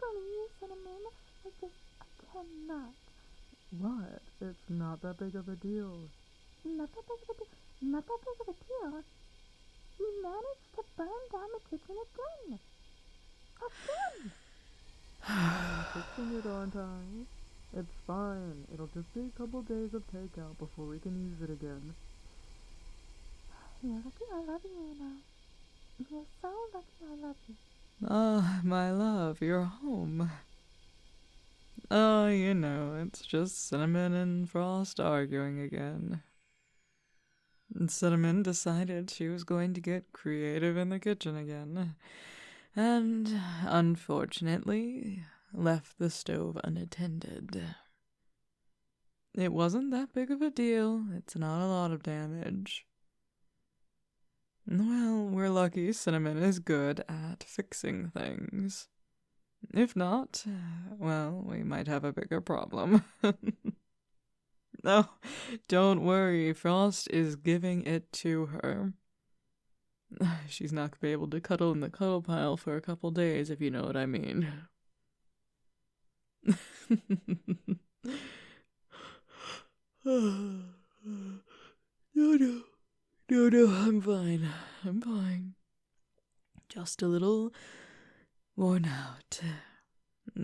please, Cinnamon. I cannot. What? It's not that big of a deal. Not that big of a deal. Not that big of a deal. You managed to burn down the kitchen again. Again! I'm fixing it, aren't I? It's fine. It'll just be a couple days of takeout before we can use it again. You're lucky I love you now. You're so lucky I love you. Ah, my love, you're home. Oh, you know, it's just Cinnamon and Frost arguing again. And Cinnamon decided she was going to get creative in the kitchen again. And, unfortunately, left the stove unattended. It wasn't that big of a deal. It's not a lot of damage. Well, we're lucky Cinnamon is good at fixing things. If not, well, we might have a bigger problem. No, don't worry, Frost is giving it to her. She's not going to be able to cuddle in the cuddle pile for a couple days, if you know what I mean. No, I'm fine. Just a little worn out.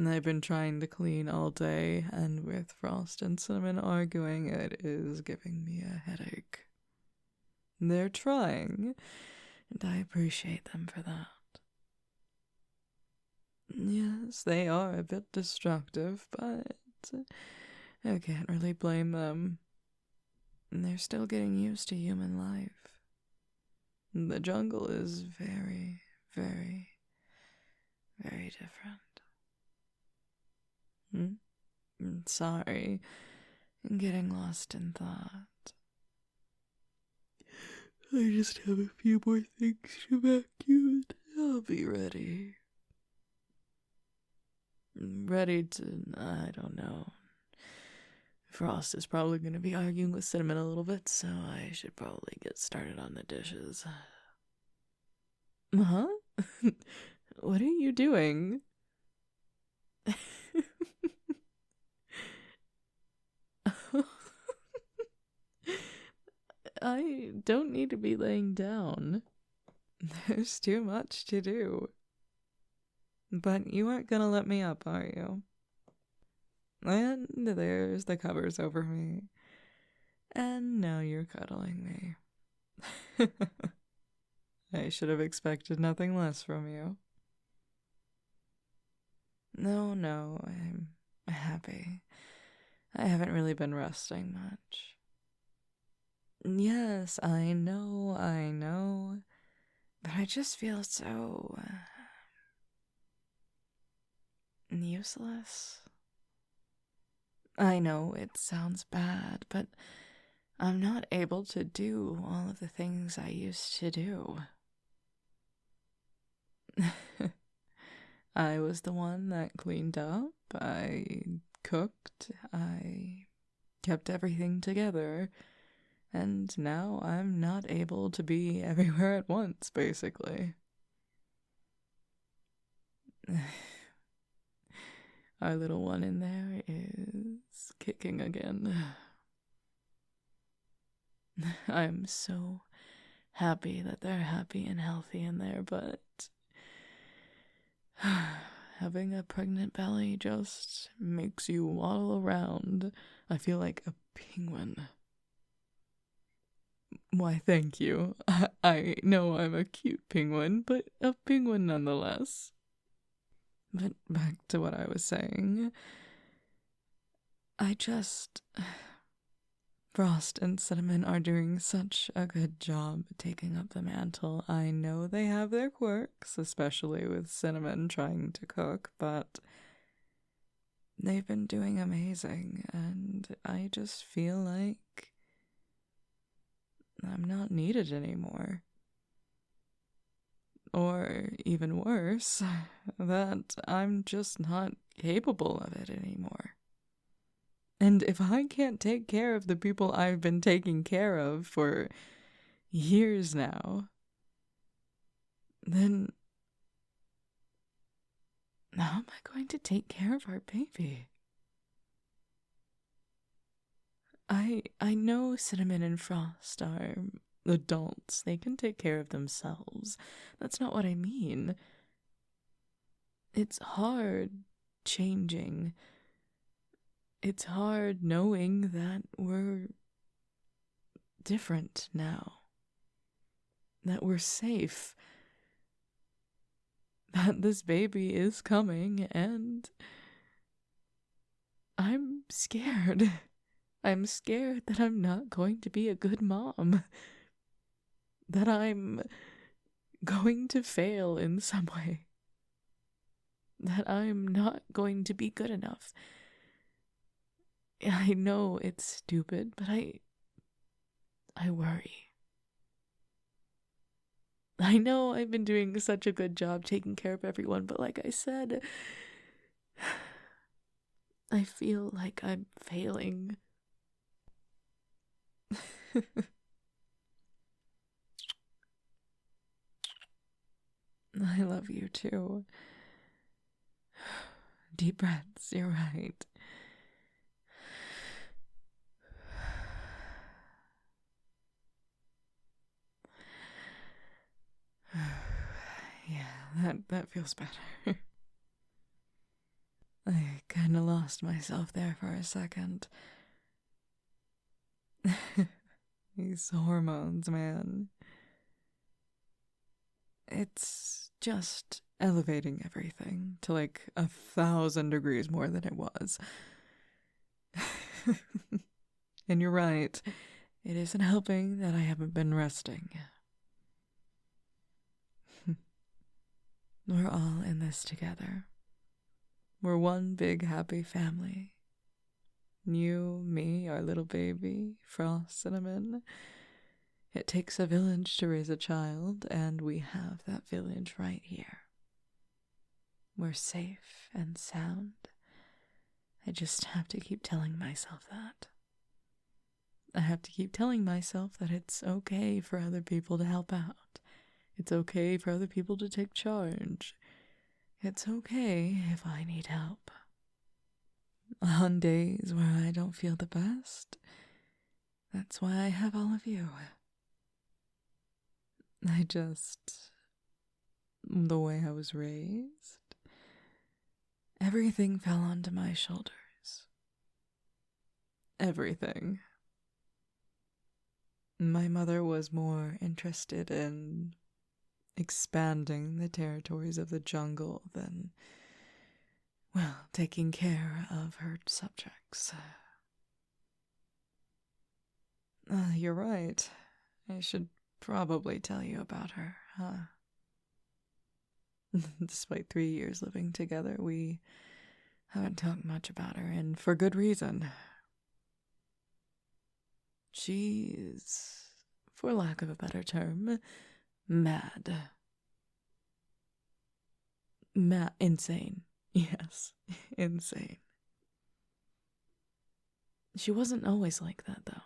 I've been trying to clean all day, and with Frost and Cinnamon arguing, it is giving me a headache. They're trying, and I appreciate them for that. Yes, they are a bit destructive, but I can't really blame them. They're still getting used to human life. The jungle is very, very, very different. Sorry, I'm getting lost in thought. I just have a few more things to vacuum. I'll be ready. Ready to, I don't know. Frost is probably going to be arguing with Cinnamon a little bit, so I should probably get started on the dishes. Huh? What are you doing? I don't need to be laying down. There's too much to do. But you aren't gonna let me up, are you? And there's the covers over me. And now you're cuddling me. I should have expected nothing less from you. No, I'm happy. I haven't really been resting much. Yes, I know. But I just feel so useless. I know it sounds bad, but I'm not able to do all of the things I used to do. I was the one that cleaned up, I cooked, I kept everything together, and now I'm not able to be everywhere at once, basically. Our little one in there is kicking again. I'm so happy that they're happy and healthy in there, but having a pregnant belly just makes you waddle around. I feel like a penguin. Why, thank you. I know I'm a cute penguin, but a penguin nonetheless. But back to what I was saying. Frost and Cinnamon are doing such a good job taking up the mantle. I know they have their quirks, especially with Cinnamon trying to cook, but they've been doing amazing, and I just feel like I'm not needed anymore. Or even worse, that I'm just not capable of it anymore. And if I can't take care of the people I've been taking care of for years now, then How am I going to take care of our baby? I know Cinnamon and Frost are adults. They can take care of themselves. That's not what I mean. It's hard changing. It's hard knowing that we're different now. That we're safe. That this baby is coming, and I'm scared. I'm scared that I'm not going to be a good mom. That I'm going to fail in some way. That I'm not going to be good enough. I know it's stupid, but I worry. I know I've been doing such a good job taking care of everyone, but like I said, I feel like I'm failing. I love you too. Deep breaths, you're right. Yeah, that feels better. I kinda lost myself there for a second. These hormones, man. It's just elevating everything to like 1,000 degrees more than it was. And you're right. It isn't helping that I haven't been resting. We're all in this together. We're one big happy family. You, me, our little baby, Frost, Cinnamon. It takes a village to raise a child, and we have that village right here. We're safe and sound. I just have to keep telling myself that. I have to keep telling myself that it's okay for other people to help out. It's okay for other people to take charge. It's okay if I need help. On days where I don't feel the best, that's why I have all of you. The way I was raised, everything fell onto my shoulders. Everything. My mother was more interested in expanding the territories of the jungle than, well, taking care of her subjects. You're right. I should probably tell you about her, huh? Despite 3 years living together, we haven't talked much about her, and for good reason. She's, for lack of a better term, mad. Insane. Yes, insane. She wasn't always like that, though.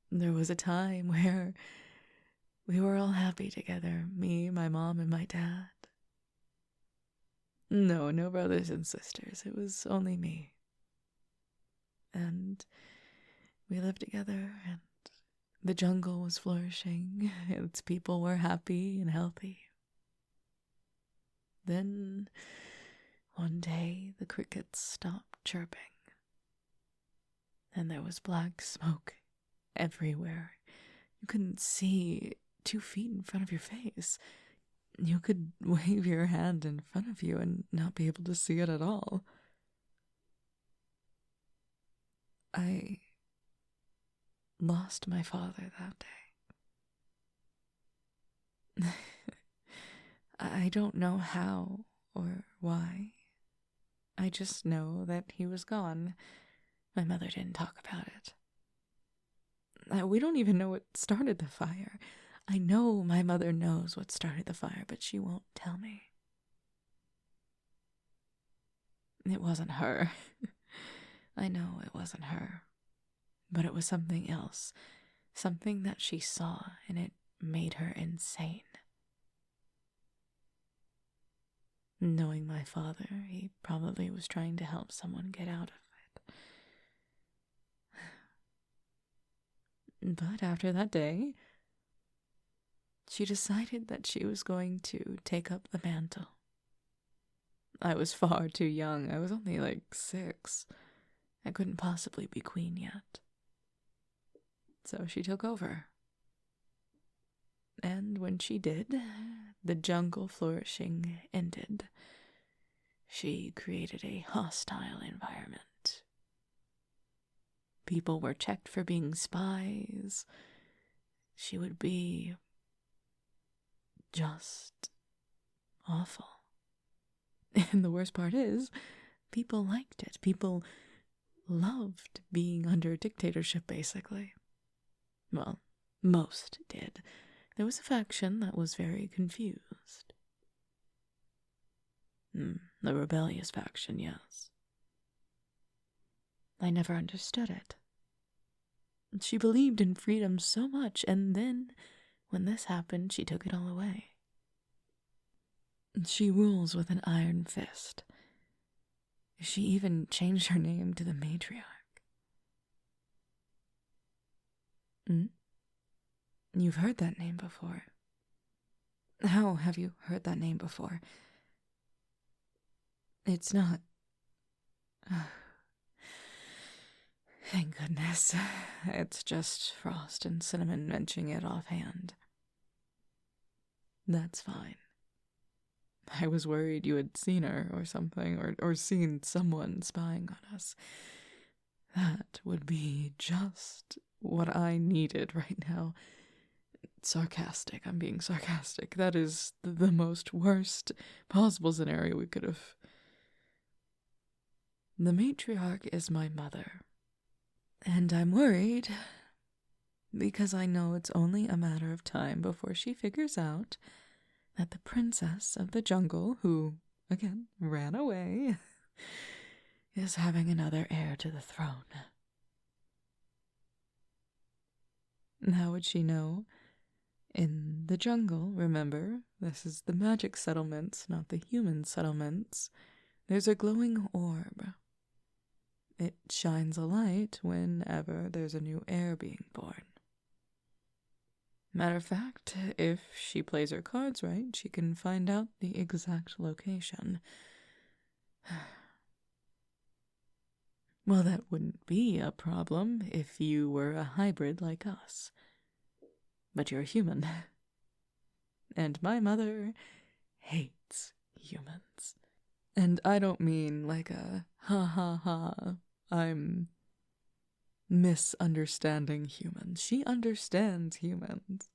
There was a time where we were all happy together, me, my mom, and my dad. No brothers and sisters. It was only me. And we lived together, and the jungle was flourishing. Its people were happy and healthy. Then, one day, the crickets stopped chirping. And there was black smoke everywhere. You couldn't see 2 feet in front of your face. You could wave your hand in front of you and not be able to see it at all. I lost my father that day. I don't know how or why. I just know that he was gone. My mother didn't talk about it. We don't even know what started the fire. I know my mother knows what started the fire, but she won't tell me. It wasn't her. I know it wasn't her. But it was something else. Something that she saw, and it made her insane. Knowing my father, he probably was trying to help someone get out of it. But after that day, she decided that she was going to take up the mantle. I was far too young. I was only like 6. I couldn't possibly be queen yet. So she took over. And when she did, the jungle flourishing ended. She created a hostile environment. People were checked for being spies. She would be just awful. And the worst part is, people liked it. People loved being under a dictatorship, basically. Well, most did. There was a faction that was very confused. The rebellious faction, yes. I never understood it. She believed in freedom so much, and then, when this happened, she took it all away. She rules with an iron fist. She even changed her name to the matriarch. You've heard that name before. How have you heard that name before? It's not... Thank goodness. It's just Frost and Cinnamon mentioning it offhand. That's fine. I was worried you had seen her or something, or seen someone spying on us. That would be just what I needed right now. Sarcastic. I'm being sarcastic. That is the most worst possible scenario we could have. The matriarch is my mother. And I'm worried because I know it's only a matter of time before she figures out that the princess of the jungle, who, again, ran away, is having another heir to the throne. How would she know? In the jungle, remember, this is the magic settlements, not the human settlements, there's a glowing orb. It shines a light whenever there's a new heir being born. Matter of fact, if she plays her cards right, she can find out the exact location. Well, that wouldn't be a problem if you were a hybrid like us. But you're human. And my mother hates humans. And I don't mean like a ha, I'm misunderstanding humans. She understands humans.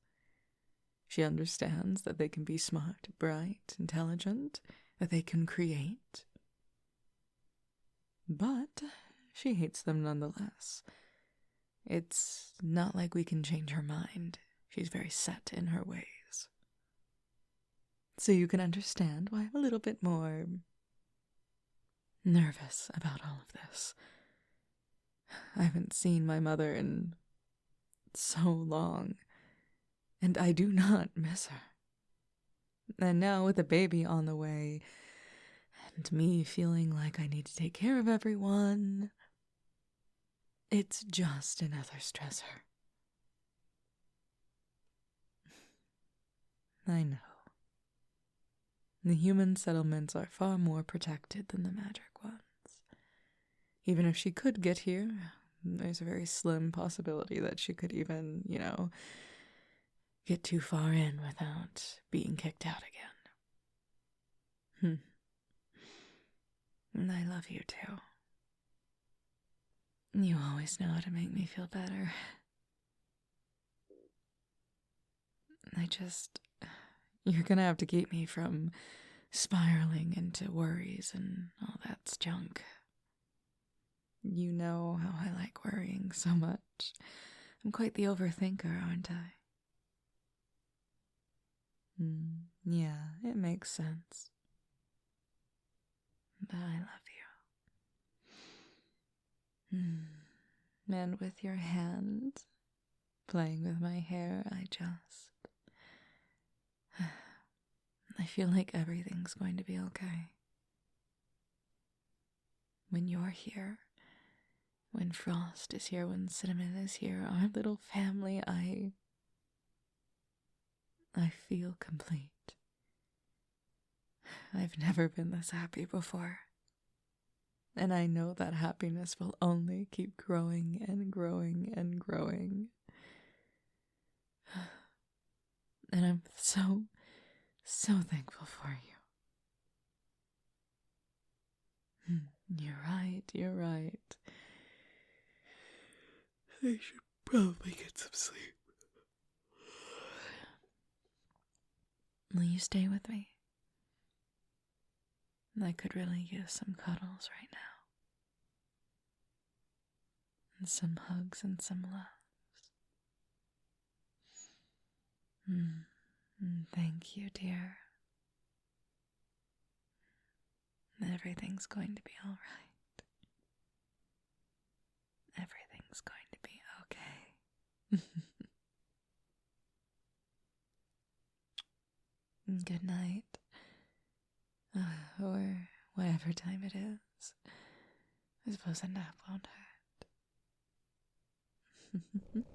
She understands that they can be smart, bright, intelligent, that they can create. But she hates them nonetheless. It's not like we can change her mind. She's very set in her ways. So you can understand why I'm a little bit more nervous about all of this. I haven't seen my mother in so long, and I do not miss her. And now with a baby on the way, and me feeling like I need to take care of everyone, it's just another stressor. I know. The human settlements are far more protected than the magic ones. Even if she could get here, there's a very slim possibility that she could even, get too far in without being kicked out again. And I love you too. You always know how to make me feel better. You're gonna have to keep me from spiraling into worries and all that junk. You know how I like worrying so much. I'm quite the overthinker, aren't I? Yeah, it makes sense. But I love you. And with your hand playing with my hair, I feel like everything's going to be okay. When you're here, when Frost is here, when Cinnamon is here, our little family, I feel complete. I've never been this happy before. And I know that happiness will only keep growing and growing and growing. And I'm so thankful for you. You're right. I should probably get some sleep. Will you stay with me? I could really use some cuddles right now. And some hugs and some loves. Thank you, dear. Everything's going to be all right. Everything's going to be okay. Good night. Or whatever time it is. I suppose a nap won't hurt.